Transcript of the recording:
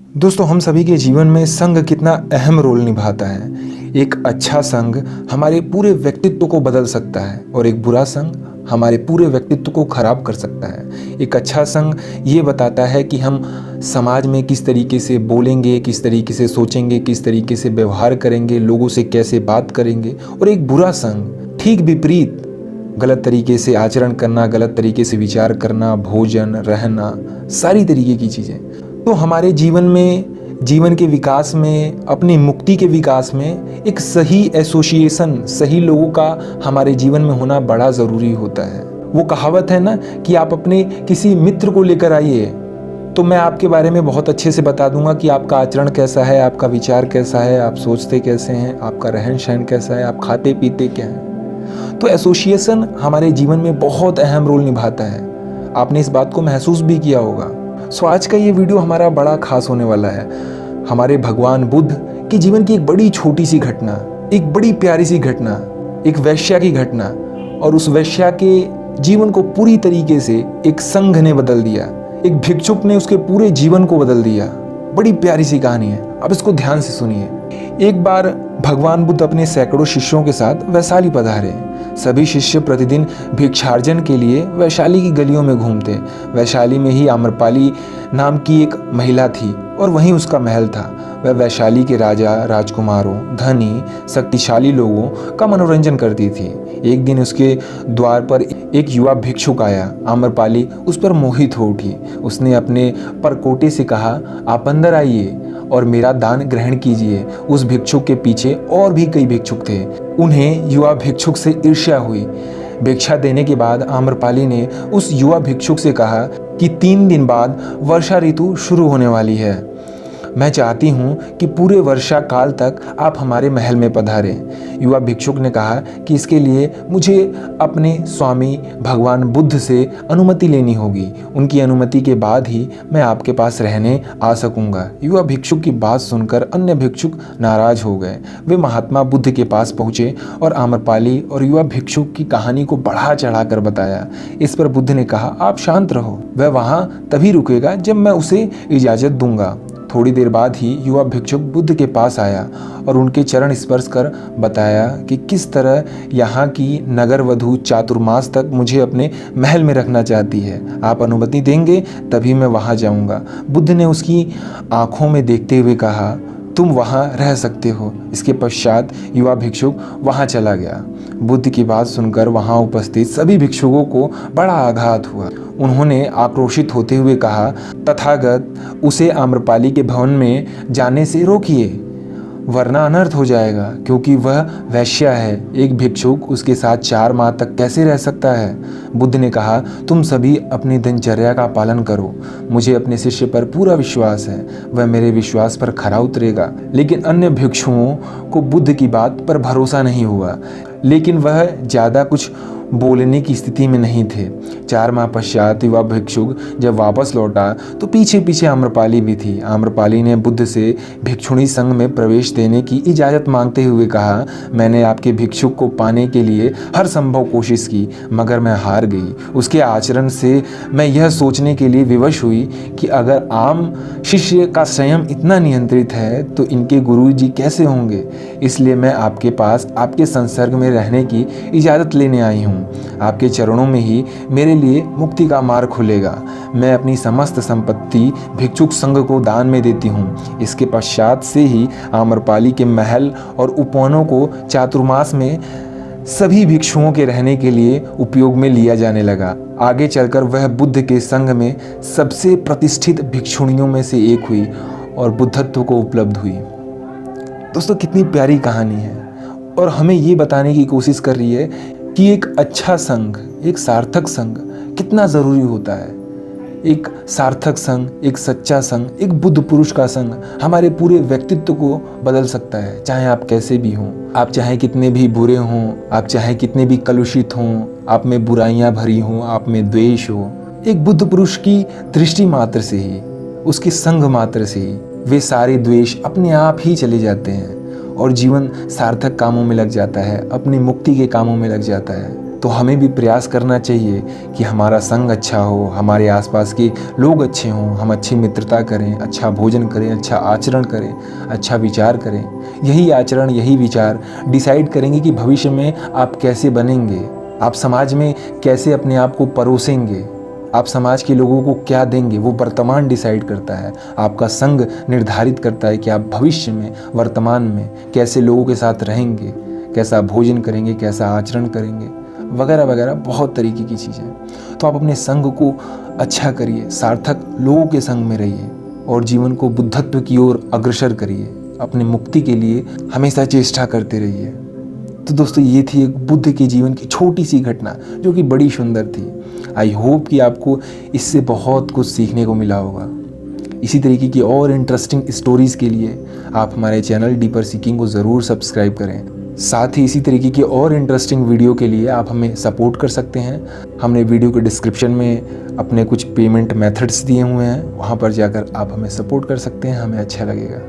दोस्तों, हम सभी के जीवन में संग कितना अहम रोल निभाता है। एक अच्छा संग हमारे पूरे व्यक्तित्व को बदल सकता है और एक बुरा संग हमारे पूरे व्यक्तित्व को खराब कर सकता है। एक अच्छा संग ये बताता है कि हम समाज में किस तरीके से बोलेंगे, किस तरीके से सोचेंगे, किस तरीके से व्यवहार करेंगे, लोगों से कैसे बात करेंगे। और एक बुरा संग ठीक विपरीत, गलत तरीके से आचरण करना, गलत तरीके से विचार करना, भोजन, रहना, सारी तरीके की चीज़ें। तो हमारे जीवन में, जीवन के विकास में, अपनी मुक्ति के विकास में एक सही एसोसिएशन, सही लोगों का हमारे जीवन में होना बड़ा ज़रूरी होता है। वो कहावत है ना कि आप अपने किसी मित्र को लेकर आइए तो मैं आपके बारे में बहुत अच्छे से बता दूंगा कि आपका आचरण कैसा है, आपका विचार कैसा है, आप सोचते कैसे हैं, आपका रहन सहन कैसा है, आप खाते पीते क्या हैं। तो एसोसिएशन हमारे जीवन में बहुत अहम रोल निभाता है। आपने इस बात को महसूस भी किया होगा। सो आज का ये वीडियो हमारा बड़ा खास होने वाला है। हमारे भगवान बुद्ध के जीवन की एक बड़ी छोटी सी घटना, एक बड़ी प्यारी सी घटना, एक वैश्या की घटना, और उस वैश्या के जीवन को पूरी तरीके से एक संघ ने बदल दिया। एक भिक्षुक ने उसके पूरे जीवन को बदल दिया। बड़ी प्यारी सी कहानी है, अब इसको ध्यान से सुनिए। एक बार भगवान बुद्ध अपने सैकड़ों शिष्यों के साथ वैशाली पधारे। सभी शिष्य प्रतिदिन भिक्षार्जन के लिए वैशाली की गलियों में घूमते। वैशाली में ही आम्रपाली नाम की एक महिला थी और वहीं उसका महल था। वह वैशाली के राजा, राजकुमारों, धनी, शक्तिशाली लोगों का मनोरंजन करती थी। एक दिन उसके द्वार पर एक युवा भिक्षुक आया। आम्रपाली उस पर मोहित हो उठी। उसने अपने परकोटे से कहा, आप अंदर आइए और मेरा दान ग्रहण कीजिए। उस भिक्षुक के पीछे और भी कई भिक्षुक थे। उन्हें युवा भिक्षुक से ईर्ष्या हुई। भिक्षा देने के बाद आम्रपाली ने उस युवा भिक्षुक से कहा कि 3 दिन बाद वर्षा ऋतु शुरू होने वाली है। मैं चाहती हूँ कि पूरे वर्षा काल तक आप हमारे महल में पधारें। युवा भिक्षुक ने कहा कि इसके लिए मुझे अपने स्वामी भगवान बुद्ध से अनुमति लेनी होगी। उनकी अनुमति के बाद ही मैं आपके पास रहने आ सकूंगा। युवा भिक्षुक की बात सुनकर अन्य भिक्षुक नाराज हो गए। वे महात्मा बुद्ध के पास पहुँचे और आम्रपाली और युवा भिक्षुक की कहानी को बढ़ा चढ़ा कर बताया। इस पर बुद्ध ने कहा, आप शांत रहो, वह वहाँ तभी रुकेगा जब मैं उसे इजाज़त दूंगा। थोड़ी देर बाद ही युवा भिक्षुक बुद्ध के पास आया और उनके चरण स्पर्श कर बताया कि किस तरह यहाँ की नगर वधू चातुर्मास तक मुझे अपने महल में रखना चाहती है। आप अनुमति देंगे तभी मैं वहाँ जाऊँगा। बुद्ध ने उसकी आंखों में देखते हुए कहा, तुम वहाँ रह सकते हो। इसके पश्चात युवा भिक्षुक वहाँ चला गया। बुद्ध की बात सुनकर वहाँ उपस्थित सभी भिक्षुकों को बड़ा आघात हुआ। उन्होंने आक्रोशित होते हुए कहा, तथागत उसे आम्रपाली के भवन में जाने से रोकिए, वरना अनर्थ हो जाएगा, क्योंकि वह वैश्या है। एक भिक्षुक उसके साथ 4 माह तक कैसे रह सकता है। बुद्ध ने कहा, तुम सभी अपनी दिनचर्या का पालन करो। मुझे अपने शिष्य पर पूरा विश्वास है, वह मेरे विश्वास पर खरा उतरेगा। लेकिन अन्य भिक्षुओं को बुद्ध की बात पर भरोसा नहीं हुआ, लेकिन वह ज़्यादा कुछ बोलने की स्थिति में नहीं थे। 4 माह पश्चात युवा भिक्षुक जब वापस लौटा तो पीछे पीछे आम्रपाली भी थी। आम्रपाली ने बुद्ध से भिक्षुणी संघ में प्रवेश देने की इजाज़त मांगते हुए कहा, मैंने आपके भिक्षुक को पाने के लिए हर संभव कोशिश की, मगर मैं हार गई। उसके आचरण से मैं यह सोचने के लिए विवश हुई कि अगर आम शिष्य का संयम इतना नियंत्रित है तो इनके गुरु जी कैसे होंगे। इसलिए मैं आपके पास आपके संसर्ग में रहने की इजाज़त लेने आई हूँ। आपके चरणों में ही मेरे लिए मुक्ति का मार्ग खुलेगा। मैं अपनी समस्त संपत्ति भिक्षुक संघ को दान में देती हूँ। इसके पश्चात से ही आम्रपाली के महल और उपवनों को चातुर्मास में सभी भिक्षुओं के रहने के लिए उपयोग में लिया जाने लगा। आगे चलकर वह बुद्ध के संघ में सबसे प्रतिष्ठित भिक्षुणियों में से एक हुई और बुद्धत्व को उपलब्ध हुई। दोस्तों, कितनी प्यारी कहानी है और हमें ये बताने की कोशिश कर रही है कि एक अच्छा संघ, एक सार्थक संघ कितना ज़रूरी होता है। एक सार्थक संघ, एक सच्चा संघ, एक बुद्ध पुरुष का संघ हमारे पूरे व्यक्तित्व को बदल सकता है। चाहे आप कैसे भी हों, आप चाहे कितने भी बुरे हों, आप चाहे कितने भी कलुषित हों, आप में बुराइयां भरी हों, आप में द्वेष हो, एक बुद्ध पुरुष की दृष्टि मात्र से ही, उसकी संग मात्र से ही वे सारे द्वेष अपने आप ही चले जाते हैं और जीवन सार्थक कामों में लग जाता है, अपनी मुक्ति के कामों में लग जाता है। तो हमें भी प्रयास करना चाहिए कि हमारा संग अच्छा हो, हमारे आसपास के लोग अच्छे हों, हम अच्छी मित्रता करें, अच्छा भोजन करें, अच्छा आचरण करें, अच्छा विचार करें। यही आचरण, यही विचार डिसाइड करेंगे कि भविष्य में आप कैसे बनेंगे, आप समाज में कैसे अपने आप को परोसेंगे, आप समाज के लोगों को क्या देंगे। वो वर्तमान डिसाइड करता है, आपका संग निर्धारित करता है कि आप भविष्य में, वर्तमान में कैसे लोगों के साथ रहेंगे, कैसा भोजन करेंगे, कैसा आचरण करेंगे, वगैरह वगैरह बहुत तरीके की चीज़ें। तो आप अपने संग को अच्छा करिए, सार्थक लोगों के संग में रहिए और जीवन को बुद्धत्व की ओर अग्रसर करिए। अपने मुक्ति के लिए हमेशा चेष्टा करते रहिए। तो दोस्तों, ये थी एक बुद्ध के जीवन की छोटी सी घटना जो कि बड़ी सुंदर थी। आई होप कि आपको इससे बहुत कुछ सीखने को मिला होगा। इसी तरीके की और इंटरेस्टिंग स्टोरीज़ के लिए आप हमारे चैनल डीपर सीकिंग को ज़रूर सब्सक्राइब करें। साथ ही इसी तरीके की और इंटरेस्टिंग वीडियो के लिए आप हमें सपोर्ट कर सकते हैं। हमने वीडियो के डिस्क्रिप्शन में अपने कुछ पेमेंट मेथड्स दिए हुए हैं, वहाँ पर जाकर आप हमें सपोर्ट कर सकते हैं, हमें अच्छा लगेगा।